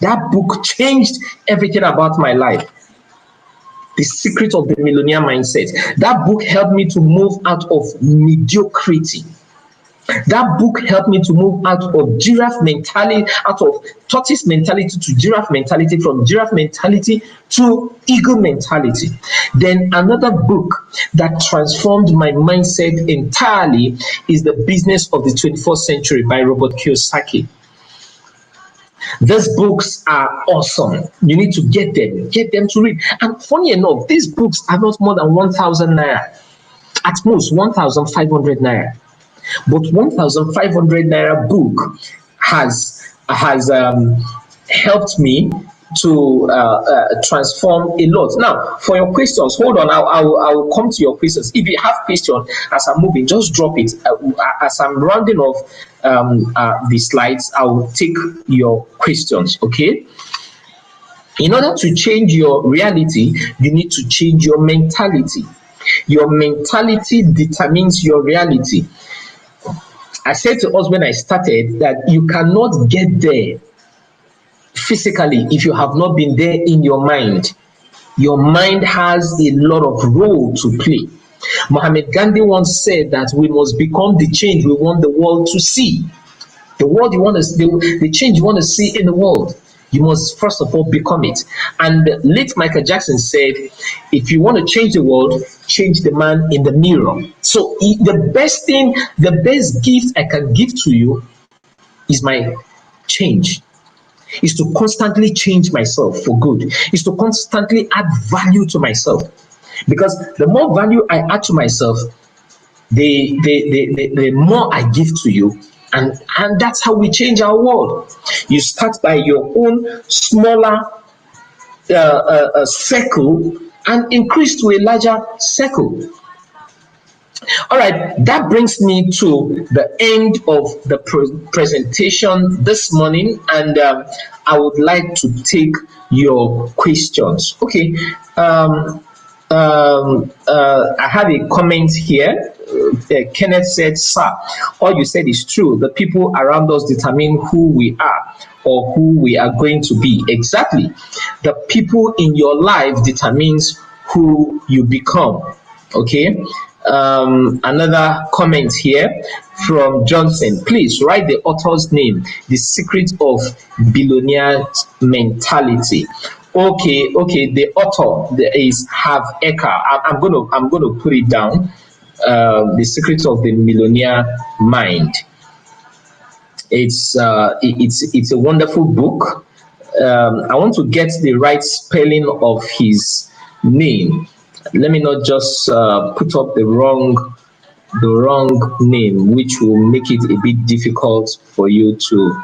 That book changed everything about my life. The Secret of the Millionaire Mindset. That book helped me to move out of mediocrity. That book helped me to move out of giraffe mentality, out of tortoise mentality to giraffe mentality, from giraffe mentality to eagle mentality. Then another book that transformed my mindset entirely is The Business of the 21st Century by Robert Kiyosaki. These books are awesome. You need to get them to read. And funny enough, these books are not more than 1,000 naira, at most 1,500 naira. But 1,500 naira book has helped me to transform a lot. Now, for your questions, hold on. I'll come to your questions. If you have questions as I'm moving, just drop it. As I'm rounding off the slides, I'll take your questions. Okay. In order to change your reality, you need to change your mentality. Your mentality determines your reality. I said to us when I started that you cannot get there physically if you have not been there in your mind. Your mind has a lot of role to play. Mohammed Gandhi once said that we must become the change we want the world to see. The world you want to see, the change you want to see in the world, you must first of all become it. And late Michael Jackson said, if you want to change the world, change the man in the mirror. So the best gift I can give to you is my change. Is to constantly change myself for good. Is to constantly add value to myself. Because the more value I add to myself, the more I give to you. And that's how we change our world. You start by your own smaller circle and increase to a larger circle. All right, that brings me to the end of the presentation this morning, and I would like to take your questions. Okay, I have a comment here. Kenneth said, "Sir, all you said is true. The people around us determine who we are or who we are going to be." Exactly. The people in your life determines who you become. Okay. Another comment here from Johnson. Please write the author's name. The Secret of Billionaire Mentality. Okay. The author is Harv Eker. I'm gonna put it down. The Secret of the Millionaire Mind. It's a wonderful book. I want to get the right spelling of his name. Let me not just put up the wrong name, which will make it a bit difficult for you to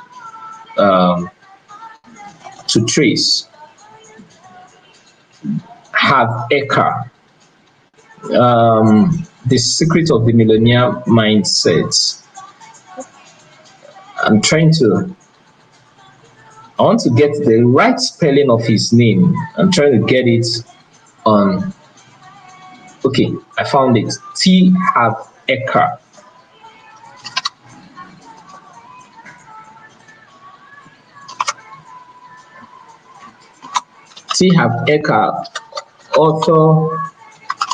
trace. Harv Eker. The Secret of the Millionaire Mindset. I want to get the right spelling of his name. I'm trying to get it on. Okay, I found it. Harv Eker. Harv Eker, author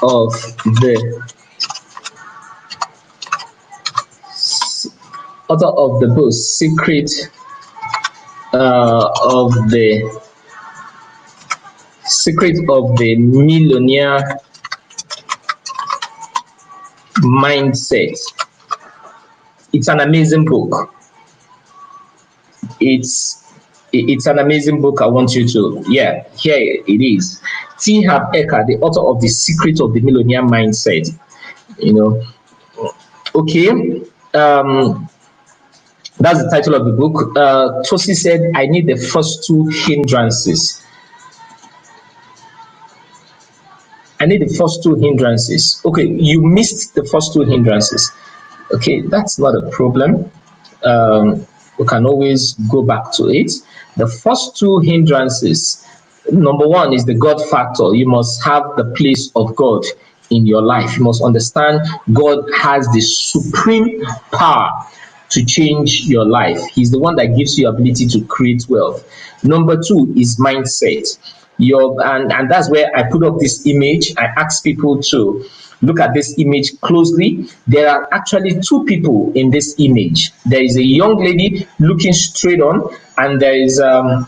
of the book Secret of the Millionaire Mindset. It's an amazing book. It's an amazing book. I want you to, here it is. Harv Eker, the author of The Secret of the Millionaire Mindset. Okay. That's the title of the book. Tosi said, I need the first two hindrances. I need the first two hindrances. Okay, you missed the first two hindrances. Okay, that's not a problem. We can always go back to it. The first two hindrances, number one is the God factor. You must have the place of God in your life. You must understand God has the supreme power to change your life. He's the one that gives you ability to create wealth. Number two is mindset. And that's where I put up this image. I ask people to look at this image closely. There are actually two people in this image. There is a young lady looking straight on, and there is an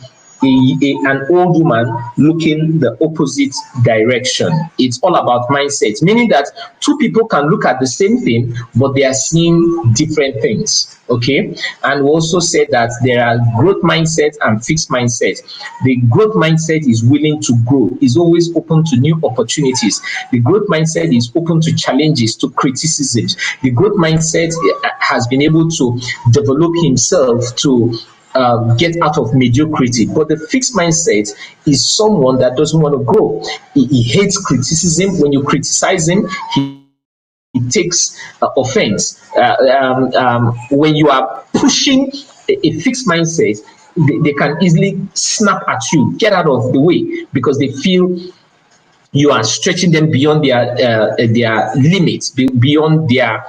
old woman looking the opposite direction. It's all about mindset, meaning that two people can look at the same thing, but they are seeing different things. Okay, and we also said that there are growth mindset and fixed mindset. The growth mindset is willing to grow, is always open to new opportunities. The growth mindset is open to challenges, to criticisms. The growth mindset has been able to develop himself to get out of mediocrity. But the fixed mindset is someone that doesn't want to grow. He hates criticism. When you criticize him, he takes offense. When you are pushing a fixed mindset, they can easily snap at you, get out of the way, because they feel you are stretching them beyond their limits, beyond their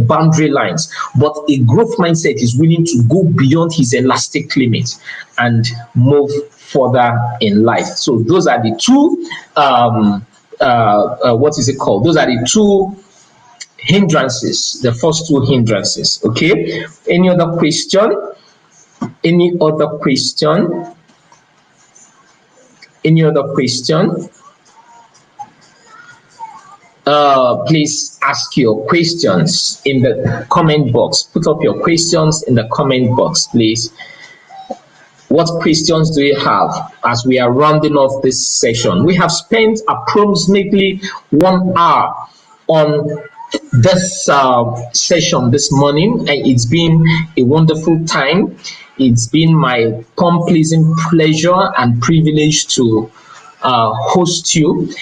boundary lines. But a growth mindset is willing to go beyond his elastic limits and move further in life. So those are the two. What is it called? Those are the two hindrances. The first two hindrances. Okay. Any other question? Any other question? Any other question? Please ask your questions in the comment box. Put up your questions in the comment box, please. What questions do you have as we are rounding off this session? We have spent approximately 1 hour on this session this morning, and it's been a wonderful time. It's been my pleasing pleasure and privilege to host you.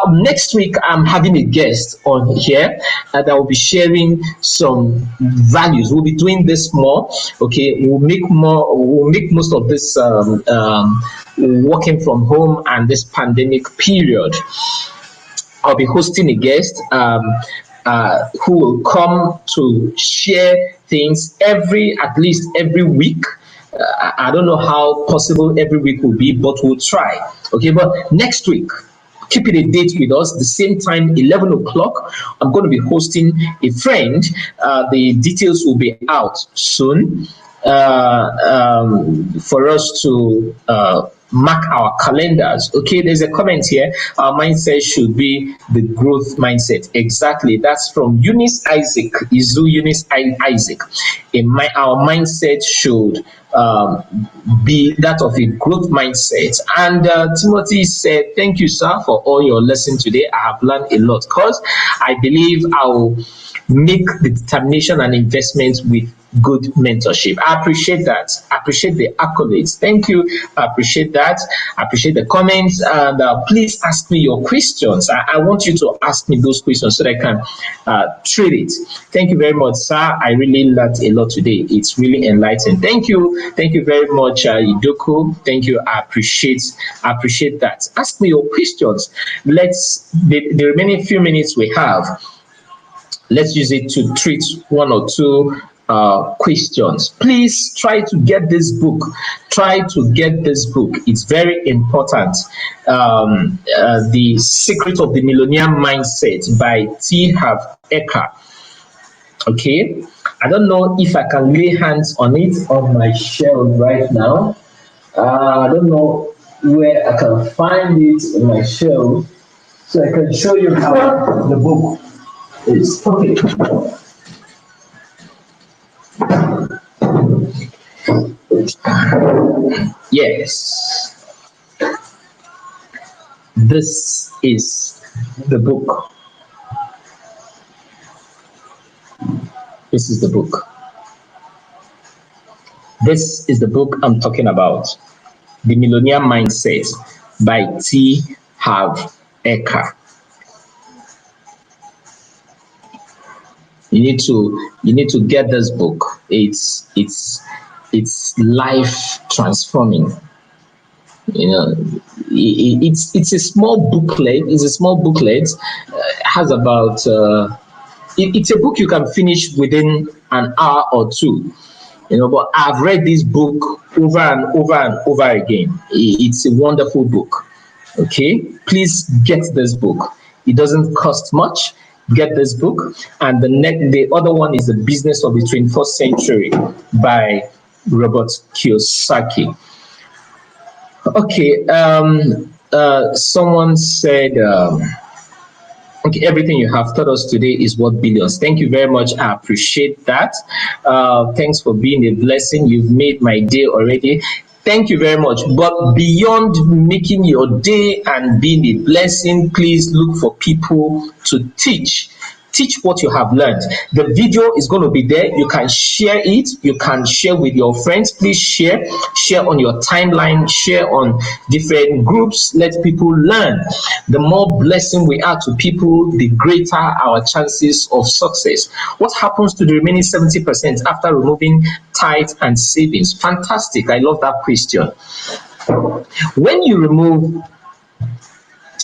Next week, I'm having a guest on here that will be sharing some values. We'll be doing this more. Okay, we'll make more. We'll make most of this working from home and this pandemic period. I'll be hosting a guest who will come to share things at least every week. I don't know how possible every week will be, but we'll try. Okay, but next week, keep it a date with us. The same time, 11 o'clock, I'm going to be hosting a friend. The details will be out soon for us to mark our calendars. Okay, there's a comment here. Our mindset should be the growth mindset. Exactly. That's from Eunice Isaac. Eunice Isaac. Our mindset should be that of a growth mindset. And Timothy said, thank you, sir, for all your lesson today. I have learned a lot because I believe I will make the determination and investment with good mentorship. I appreciate that. I appreciate the accolades. Thank you. I appreciate that. I appreciate the comments. And please ask me your questions. I want you to ask me those questions so that I can treat it. Thank you very much, sir. I really learned a lot today. It's really enlightening. Thank you. Thank you very much, Idoku. Thank you. I appreciate that. Ask me your questions. The remaining few minutes we have, let's use it to treat one or two questions. Please try to get this book. It's very important. The Secret of the Millionaire Mindset by T. Harv Eker. Okay, I don't know if I can lay hands on it on my shelf right now. I don't know where I can find it on my shelf so I can show you how the book is. Okay. Yes, this is the book. This is the book. This is the book I'm talking about, The Millionaire Mindset by T. Harv Eker. You need to get this book. It's life transforming. You know, it's a small booklet. It's a small booklet. Has about it's a book you can finish within an hour or two. But I've read this book over and over and over again. It's a wonderful book. Okay, please get this book. It doesn't cost much. Get this book. And the other one is The Business of the 21st Century by Robert Kiyosaki. Okay, someone said, okay, everything you have taught us today is worth billions. Thank you very much. I appreciate that. Thanks for being a blessing. You've made my day already. Thank you very much. But beyond making your day and being a blessing, please look for people to teach. Teach what you have learned. The video is going to be there. You can share it. You can share with your friends. Please share on your timeline, share on different groups. Let people learn. The more blessing we are to people, the greater our chances of success. What happens to the remaining 70% after removing tithe and savings? Fantastic. I love that question. When you remove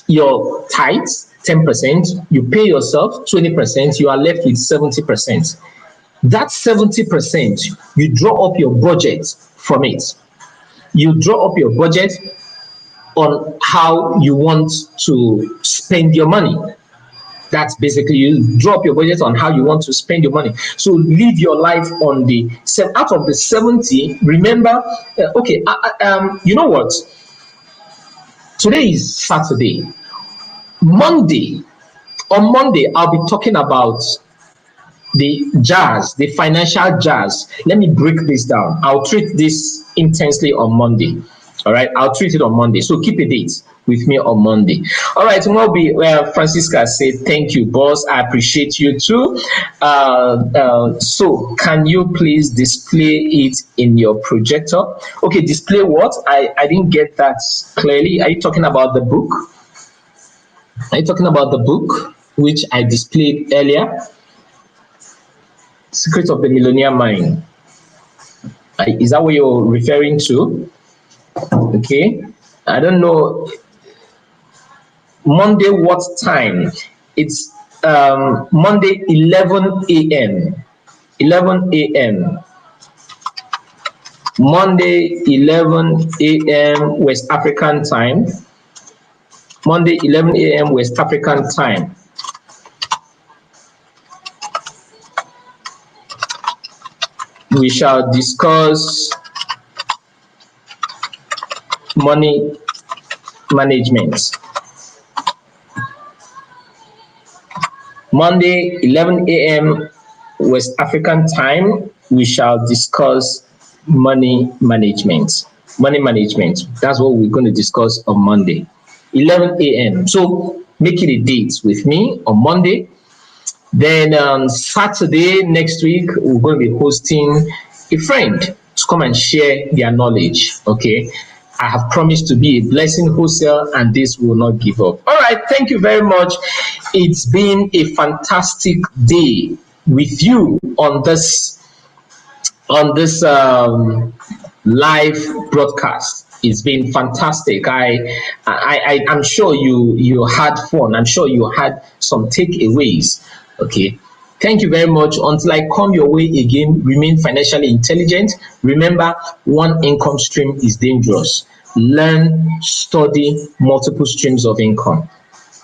your tithes, 10%, you pay yourself 20%, you are left with 70%. That 70%, you draw up your budget from it. You draw up your budget on how you want to spend your money. That's basically, you draw up your budget on how you want to spend your money. So live your life on the out of the 70. Remember, you know what? Today is Saturday. On Monday, I'll be talking about the financial jazz. Let me break this down. I'll treat this intensely on Monday. All right, I'll treat it on Monday. So keep a date with me on Monday. All right, Francisca said, thank you, boss. I appreciate you too. So can you please display it in your projector? Okay, display what? I didn't get that clearly. Are you talking about the book? Are you talking about the book which I displayed earlier? Secret of the Millionaire Mind. Is that what you're referring to? Okay. I don't know. Monday, what time? It's Monday, 11 a.m. 11 a.m. Monday, 11 a.m. West African time. Monday, 11 a.m. West African time. We shall discuss money management. Monday, 11 a.m. West African time, we shall discuss money management. Money management. That's what we're going to discuss on Monday, 11 a.m. So make it a date with me on Monday. Then on Saturday next week, we're going to be hosting a friend to come and share their knowledge. Okay. I have promised to be a blessing wholesale, and this will not give up. All right. Thank you very much. It's been a fantastic day with you on this live broadcast. It's been fantastic. I'm sure you had fun. I'm sure you had some takeaways. Okay. Thank you very much. Until I come your way again, remain financially intelligent. Remember, one income stream is dangerous. Learn, study multiple streams of income.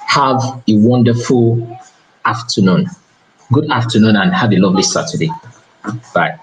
Have a wonderful afternoon. Good afternoon and have a lovely Saturday. Bye.